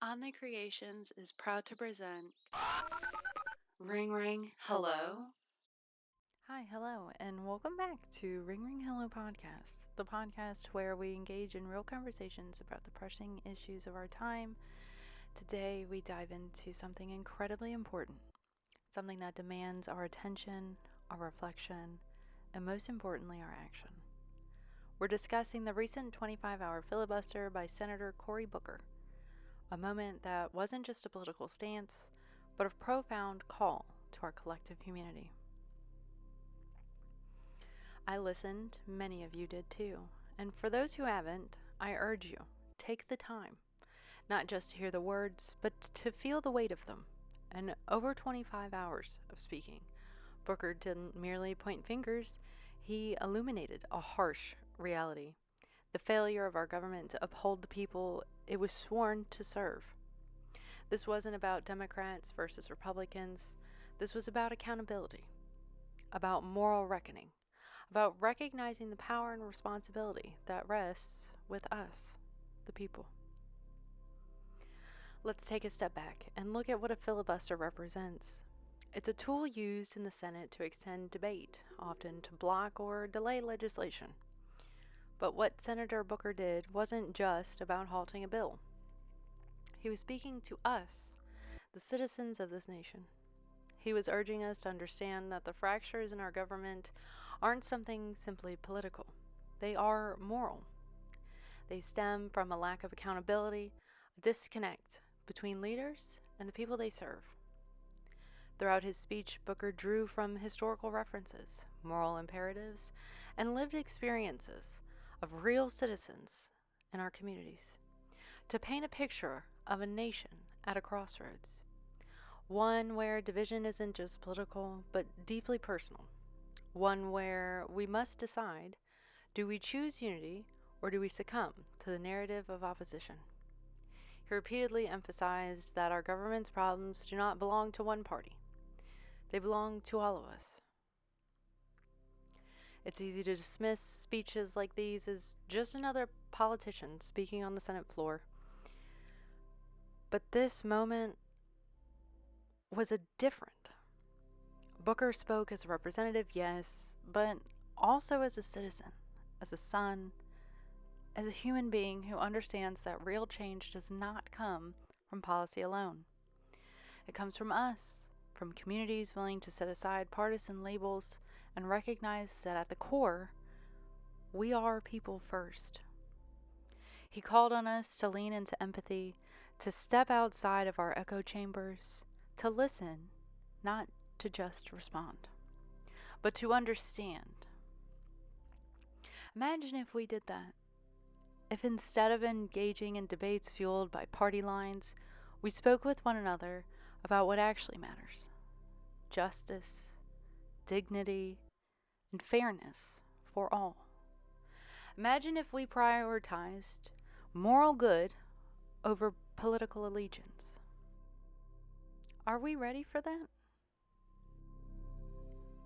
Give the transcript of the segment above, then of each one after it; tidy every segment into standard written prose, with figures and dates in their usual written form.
On the Creations is proud to present Ring Ring Hello. Hi, hello, and welcome back to Ring Ring Hello podcast, the podcast where we engage in real conversations about the pressing issues of our time. Today, we dive into something incredibly important, something that demands our attention, our reflection, and most importantly, our action. We're discussing the recent 25-hour filibuster by Senator Cory Booker, a moment that wasn't just a political stance, but a profound call to our collective humanity. I listened, many of you did too, and for those who haven't, I urge you, take the time, not just to hear the words, but to feel the weight of them. And over 25 hours of speaking, Booker didn't merely point fingers, he illuminated a harsh reality. The failure of our government to uphold the people it was sworn to serve. This wasn't about Democrats versus Republicans. This was about accountability, about moral reckoning, about recognizing the power and responsibility that rests with us, the people. Let's take a step back and look at what a filibuster represents. It's a tool used in the Senate to extend debate, often to block or delay legislation. But what Senator Booker did wasn't just about halting a bill. He was speaking to us, the citizens of this nation. He was urging us to understand that the fractures in our government aren't something simply political. They are moral. They stem from a lack of accountability, a disconnect between leaders and the people they serve. Throughout his speech, Booker drew from historical references, moral imperatives, and lived experiences of real citizens in our communities to paint a picture of a nation at a crossroads. One where division isn't just political, but deeply personal. One where we must decide, do we choose unity or do we succumb to the narrative of opposition? He repeatedly emphasized that our government's problems do not belong to one party. They belong to all of us. It's easy to dismiss speeches like these as just another politician speaking on the Senate floor. But this moment was a different. Booker spoke as a representative, yes, but also as a citizen, as a son, as a human being who understands that real change does not come from policy alone. It comes from us, from communities willing to set aside partisan labels and recognize that at the core, we are people first. He called on us to lean into empathy, to step outside of our echo chambers, to listen, not to just respond, but to understand. Imagine if we did that. If instead of engaging in debates fueled by party lines, we spoke with one another about what actually matters: justice, dignity, and fairness for all. Imagine if we prioritized moral good over political allegiance. Are we ready for that?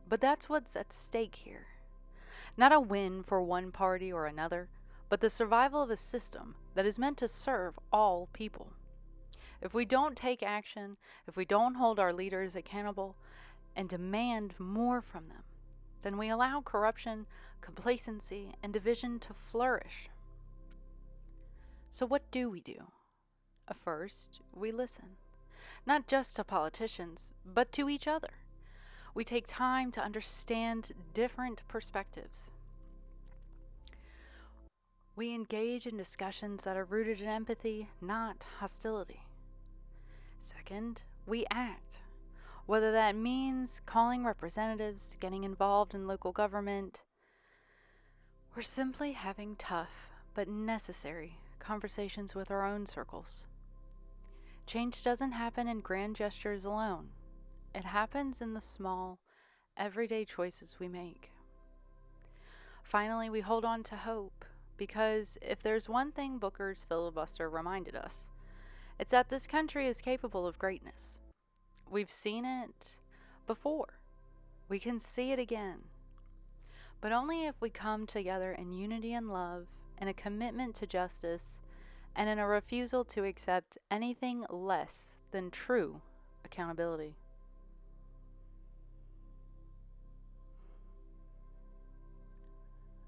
But that's what's at stake here. Not a win for one party or another, but the survival of a system that is meant to serve all people. If we don't take action, if we don't hold our leaders accountable and demand more from them, then we allow corruption, complacency, and division to flourish. So what do we do? First, we listen. Not just to politicians, but to each other. We take time to understand different perspectives. We engage in discussions that are rooted in empathy, not hostility. Second, we act. Whether that means calling representatives, getting involved in local government, or simply having tough but necessary conversations with our own circles. Change doesn't happen in grand gestures alone. It happens in the small, everyday choices we make. Finally, we hold on to hope, because if there's one thing Booker's filibuster reminded us, it's that this country is capable of greatness. We've seen it before. We can see it again. But only if we come together in unity and love and a commitment to justice and in a refusal to accept anything less than true accountability.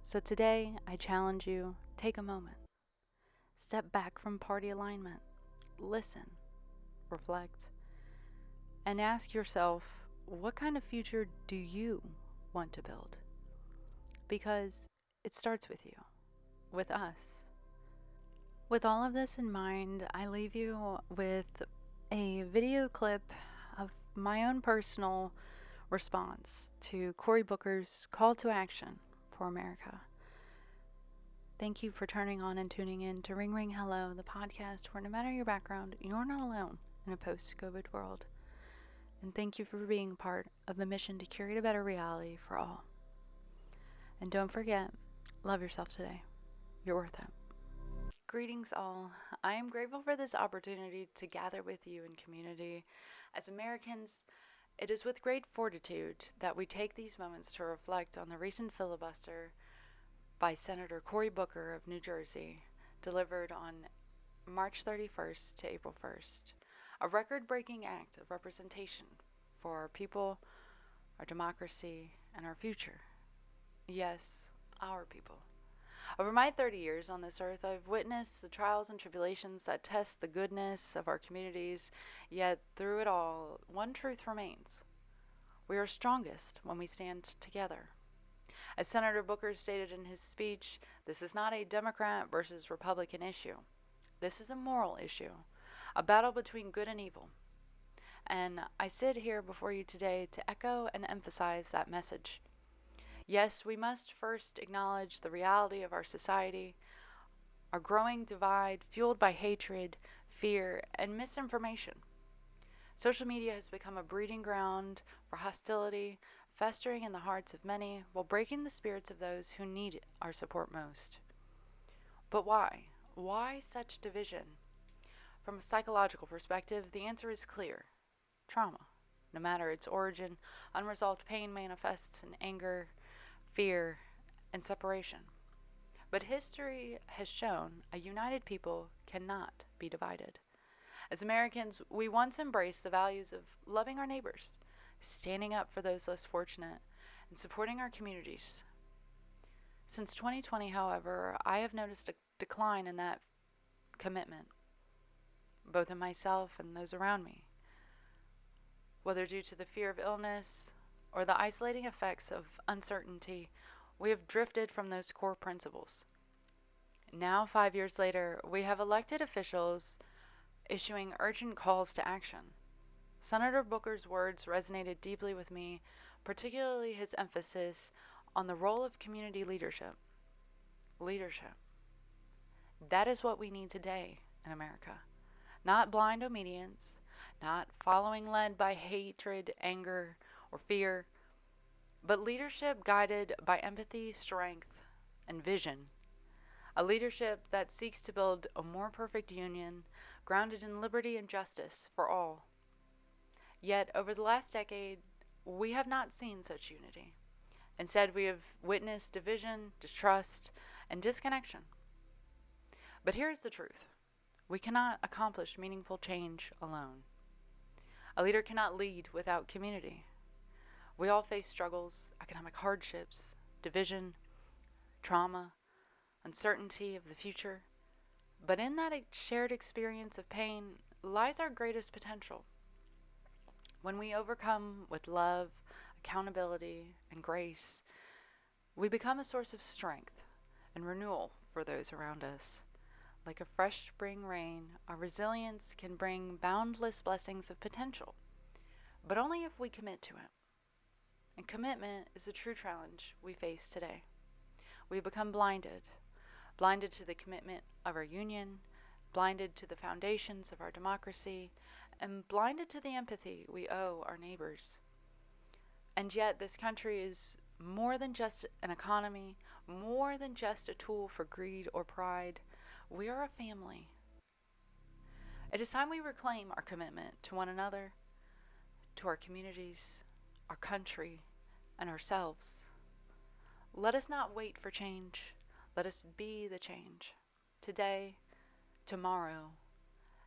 So today, I challenge you, take a moment, step back from party alignment, listen, reflect, and ask yourself, what kind of future do you want to build? Because it starts with you, with us. With all of this in mind, I leave you with a video clip of my own personal response to Cory Booker's call to action for America. Thank you for turning on and tuning in to Ring Ring Hello, the podcast where no matter your background, you're not alone in a post-COVID world. And thank you for being part of the mission to curate a better reality for all. And don't forget, love yourself today. You're worth it. Greetings all. I am grateful for this opportunity to gather with you in community. As Americans, it is with great fortitude that we take these moments to reflect on the recent filibuster by Senator Cory Booker of New Jersey, delivered on March 31st to April 1st, a record-breaking act of representation for our people, our democracy, and our future. Yes, our people. Over my 30 years on this earth, I've witnessed the trials and tribulations that test the goodness of our communities, yet through it all, one truth remains. We are strongest when we stand together. As Senator Booker stated in his speech, this is not a Democrat versus Republican issue. This is a moral issue, a battle between good and evil. And I sit here before you today to echo and emphasize that message. Yes, we must first acknowledge the reality of our society, our growing divide fueled by hatred, fear, and misinformation. Social media has become a breeding ground for hostility, festering in the hearts of many while breaking the spirits of those who need our support most. But why? Why such division? From a psychological perspective, the answer is clear. Trauma. No matter its origin, unresolved pain manifests in anger, fear, and separation. But history has shown a united people cannot be divided. As Americans, we once embraced the values of loving our neighbors, standing up for those less fortunate, and supporting our communities. Since 2020, however, I have noticed a decline in that commitment, both in myself and those around me. Whether due to the fear of illness or the isolating effects of uncertainty, we have drifted from those core principles. Now, 5 years later, we have elected officials issuing urgent calls to action. Senator Booker's words resonated deeply with me, particularly his emphasis on the role of community leadership. Leadership. That is what we need today in America. Not blind obedience, not following led by hatred, anger, or fear, but leadership guided by empathy, strength, and vision. A leadership that seeks to build a more perfect union, grounded in liberty and justice for all. Yet, over the last decade, we have not seen such unity. Instead, we have witnessed division, distrust, and disconnection. But here's the truth. We cannot accomplish meaningful change alone. A leader cannot lead without community. We all face struggles, economic hardships, division, trauma, uncertainty of the future. But in that shared experience of pain lies our greatest potential. When we overcome with love, accountability, and grace, we become a source of strength and renewal for those around us. Like a fresh spring rain, our resilience can bring boundless blessings of potential, but only if we commit to it. And commitment is the true challenge we face today. We become blinded to the commitment of our union, blinded to the foundations of our democracy, and blinded to the empathy we owe our neighbors. And yet this country is more than just an economy, more than just a tool for greed or pride. We are a family. It is time we reclaim our commitment to one another, to our communities, our country, and ourselves. Let us not wait for change. Let us be the change. Today, tomorrow,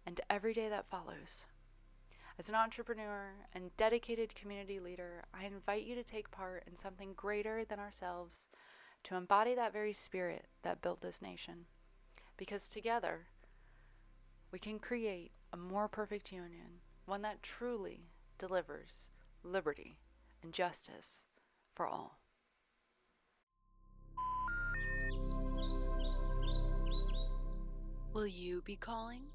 and every day that follows. As an entrepreneur and dedicated community leader, I invite you to take part in something greater than ourselves, to embody that very spirit that built this nation. Because together, we can create a more perfect union, one that truly delivers liberty and justice for all. Will you be calling?